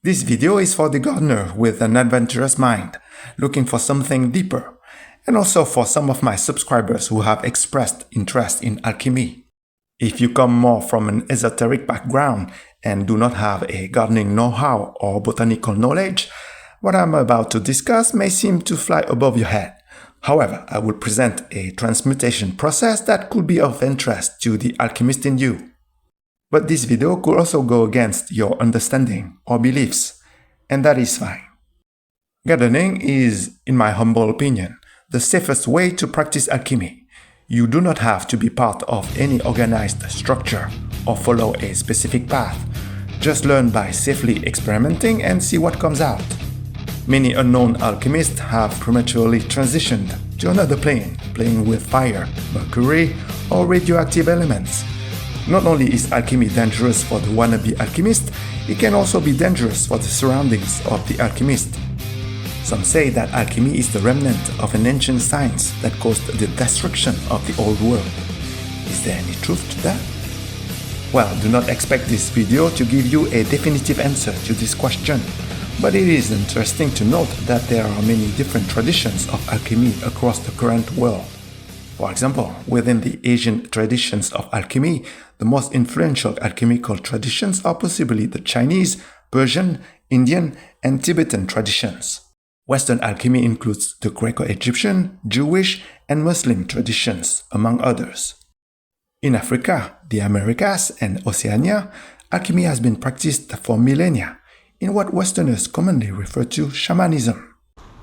This video is for the gardener with an adventurous mind, looking for something deeper, and also for some of my subscribers who have expressed interest in alchemy. If you come more from an esoteric background and do not have a gardening know-how or botanical knowledge, what I'm about to discuss may seem to fly above your head. However, I will present a transmutation process that could be of interest to the alchemist in you. But this video could also go against your understanding or beliefs, and that is fine. Gardening is, in my humble opinion, the safest way to practice alchemy. You do not have to be part of any organized structure or follow a specific path. Just learn by safely experimenting and see what comes out. Many unknown alchemists have prematurely transitioned to another plane, playing with fire, mercury, or radioactive elements. Not only is alchemy dangerous for the wannabe alchemist, it can also be dangerous for the surroundings of the alchemist. Some say that alchemy is the remnant of an ancient science that caused the destruction of the old world. Is there any truth to that? Well, do not expect this video to give you a definitive answer to this question, but it is interesting to note that there are many different traditions of alchemy across the current world. For example, within the Asian traditions of alchemy, the most influential alchemical traditions are possibly the Chinese, Persian, Indian, and Tibetan traditions. Western alchemy includes the Greco-Egyptian, Jewish, and Muslim traditions, among others. In Africa, the Americas, and Oceania, alchemy has been practiced for millennia in what Westerners commonly refer to shamanism.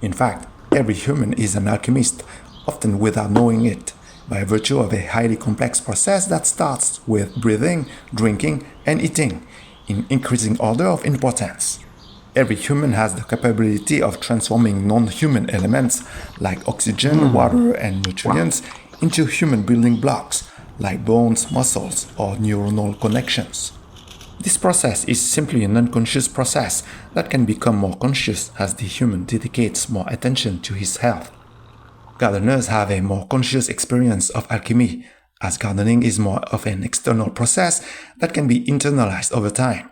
In fact, every human is an alchemist, often without knowing it, by virtue of a highly complex process that starts with breathing, drinking, and eating, in increasing order of importance. Every human has the capability of transforming non-human elements like oxygen, water, and nutrients into human building blocks like bones, muscles, or neuronal connections. This process is simply an unconscious process that can become more conscious as the human dedicates more attention to his health. Gardeners have a more conscious experience of alchemy, as gardening is more of an external process that can be internalized over time,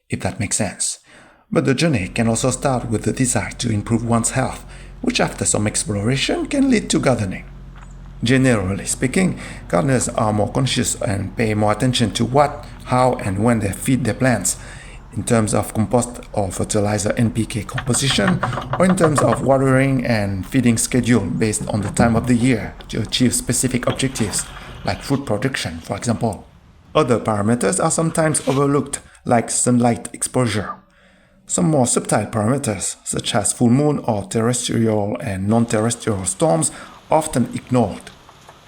if that makes sense. But the journey can also start with the desire to improve one's health, which after some exploration can lead to gardening. Generally speaking, gardeners are more conscious and pay more attention to what, how, and when they feed their plants, in terms of compost or fertilizer NPK composition, or in terms of watering and feeding schedule based on the time of the year to achieve specific objectives, like food production, for example. Other parameters are sometimes overlooked, like sunlight exposure. Some more subtle parameters, such as full moon or terrestrial and non-terrestrial storms, are often ignored.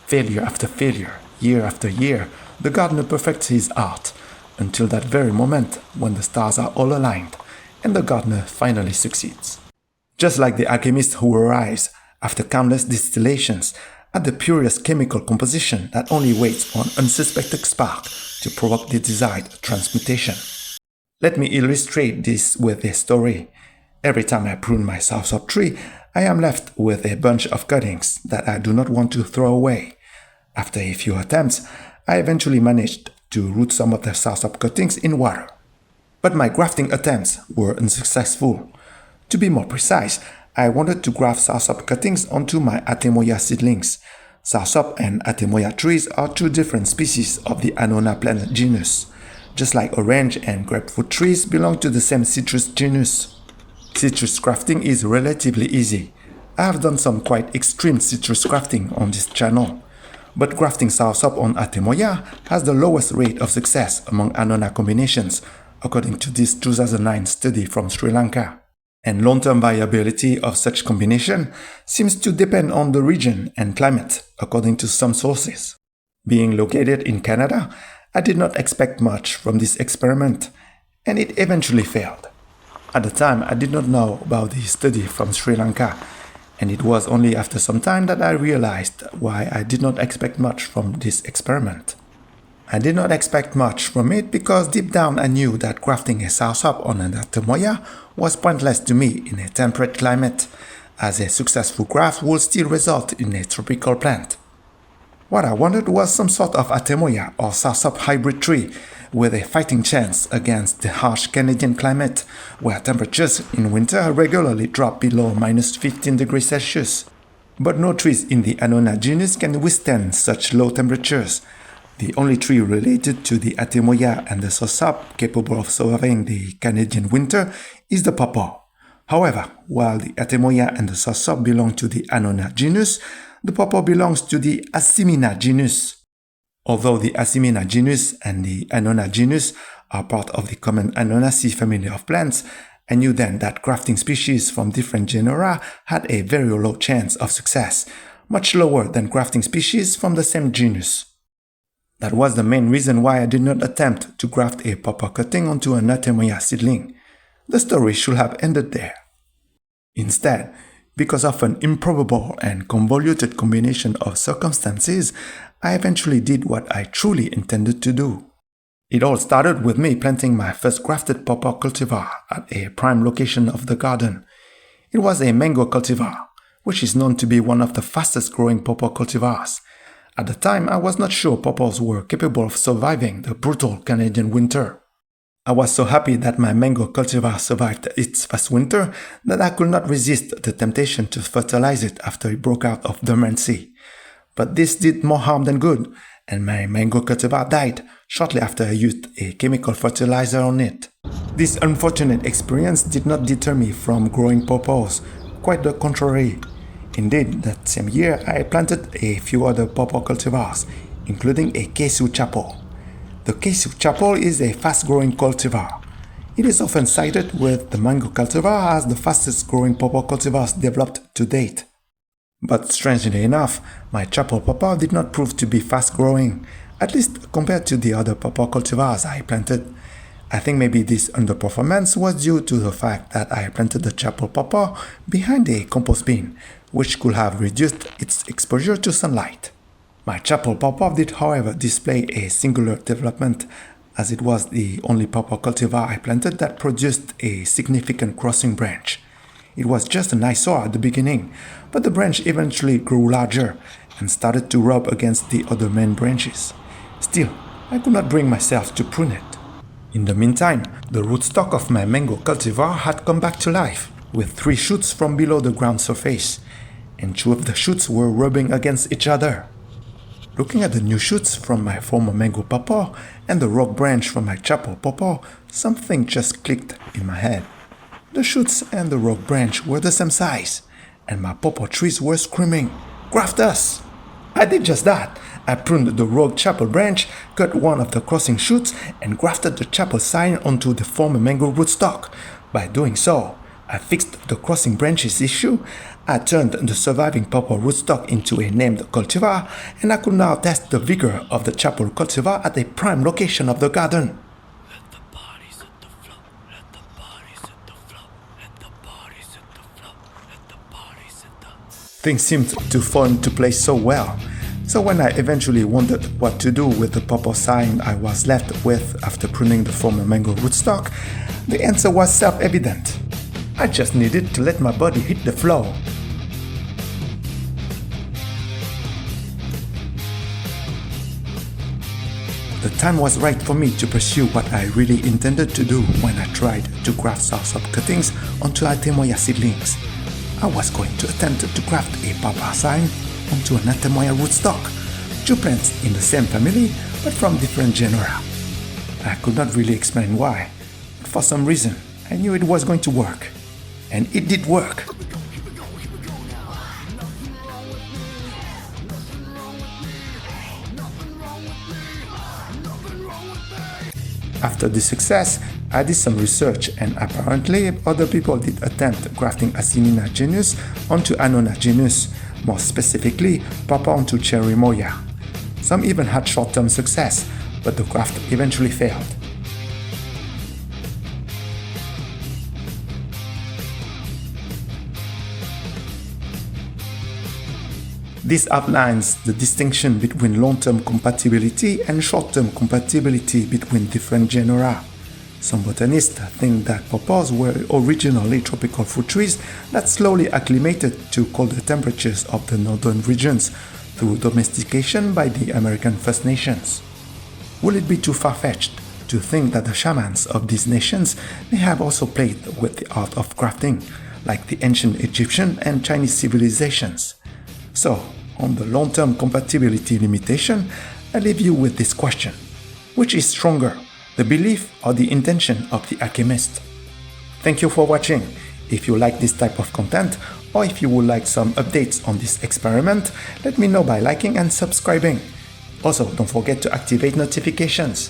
Failure after failure, year after year, the gardener perfects his art, until that very moment when the stars are all aligned and the gardener finally succeeds. Just like the alchemist who arrives after countless distillations at the purest chemical composition that only waits for an unsuspected spark to provoke the desired transmutation. Let me illustrate this with a story. Every time I prune my soursop tree, I am left with a bunch of cuttings that I do not want to throw away. After a few attempts, I eventually managed to root some of the soursop cuttings in water. But my grafting attempts were unsuccessful. To be more precise, I wanted to graft soursop cuttings onto my Atemoya seedlings. Soursop and Atemoya trees are two different species of the Annona plant genus. Just like orange and grapefruit trees belong to the same citrus genus. Citrus grafting is relatively easy. I have done some quite extreme citrus grafting on this channel. But grafting soursop on Atemoya has the lowest rate of success among Annona combinations, according to this 2009 study from Sri Lanka. And long-term viability of such combination seems to depend on the region and climate, according to some sources. Being located in Canada, I did not expect much from this experiment, and it eventually failed. At the time, I did not know about the study from Sri Lanka, and it was only after some time that I realized why I did not expect much from this experiment. I did not expect much from it because deep down I knew that grafting a soursop on an Atemoya was pointless to me in a temperate climate, as a successful graft would still result in a tropical plant. What I wanted was some sort of Atemoya or soursop hybrid tree with a fighting chance against the harsh Canadian climate, where temperatures in winter regularly drop below minus 15 degrees Celsius. But no trees in the Annona genus can withstand such low temperatures. The only tree related to the Atemoya and the Sosop capable of surviving the Canadian winter is the pawpaw. However, while the Atemoya and the Sosop belong to the Annona genus, the pawpaw belongs to the Asimina genus. Although the Asimina genus and the Annona genus are part of the common Annonaceae family of plants, I knew then that grafting species from different genera had a very low chance of success, much lower than grafting species from the same genus. That was the main reason why I did not attempt to graft a pawpaw cutting onto an Atemoya seedling. The story should have ended there. Instead, because of an improbable and convoluted combination of circumstances, I eventually did what I truly intended to do. It all started with me planting my first grafted pawpaw cultivar at a prime location of the garden. It was a mango cultivar, which is known to be one of the fastest growing pawpaw cultivars. At the time, I was not sure pawpaws were capable of surviving the brutal Canadian winter. I was so happy that my mango cultivar survived its first winter that I could not resist the temptation to fertilize it after it broke out of dormancy. But this did more harm than good, and my mango cultivar died shortly after I used a chemical fertilizer on it. This unfortunate experience did not deter me from growing pawpaws, quite the contrary. Indeed, that same year I planted a few other pawpaw cultivars, including a Kesu chapel. The Kesu chapel is a fast-growing cultivar. It is often cited with the mango cultivar as the fastest-growing pawpaw cultivars developed to date. But strangely enough, my chapel pawpaw did not prove to be fast-growing, at least compared to the other pawpaw cultivars I planted. I think maybe this underperformance was due to the fact that I planted the chapel pawpaw behind a compost bin, which could have reduced its exposure to sunlight. My chapel pawpaw did, however, display a singular development, as it was the only pawpaw cultivar I planted that produced a significant crossing branch. It was just an eyesore at the beginning, but the branch eventually grew larger and started to rub against the other main branches. Still, I could not bring myself to prune it. In the meantime, the rootstock of my mango cultivar had come back to life, with 3 shoots from below the ground surface, and 2 of the shoots were rubbing against each other. Looking at the new shoots from my former mango pawpaw and the rock branch from my chapel pawpaw, something just clicked in my head. The shoots and the rock branch were the same size, and my pawpaw trees were screaming, "Graft us!" I did just that. I pruned the rogue chapel branch, cut one of the crossing shoots, and grafted the chapel sign onto the former mango rootstock. By doing so, I fixed the crossing branches issue, I turned the surviving pawpaw rootstock into a named cultivar, and I could now test the vigor of the chapel cultivar at a prime location of the garden. Let the bodies hit the floor, let the bodies hit the floor, let the bodies hit the floor, let the bodies hit the... Things seemed to fall into place so well. So when I eventually wondered what to do with the pawpaw sign I was left with after pruning the former mango rootstock, the answer was self-evident. I just needed to let my body hit the floor. The time was right for me to pursue what I really intended to do when I tried to graft Soursop cuttings onto Atemoya seedlings. I was going to attempt to graft a pawpaw sign onto an Atemoya rootstock, 2 plants in the same family but from different genera. I could not really explain why, but for some reason I knew it was going to work. And it did work. After this success, I did some research, and apparently other people did attempt grafting Asimina genus onto Annona genus, more specifically pawpaw onto cherry moya. Some even had short-term success, but the graft eventually failed. This outlines the distinction between long-term compatibility and short-term compatibility between different genera. Some botanists think that pawpaws were originally tropical fruit trees that slowly acclimated to colder temperatures of the northern regions through domestication by the American First Nations. Will it be too far-fetched to think that the shamans of these nations may have also played with the art of crafting, like the ancient Egyptian and Chinese civilizations. So, on the long-term compatibility limitation, I leave you with this question. Which is stronger, the belief or the intention of the alchemist? Thank you for watching. If you like this type of content, or if you would like some updates on this experiment, let me know by liking and subscribing. Also, don't forget to activate notifications.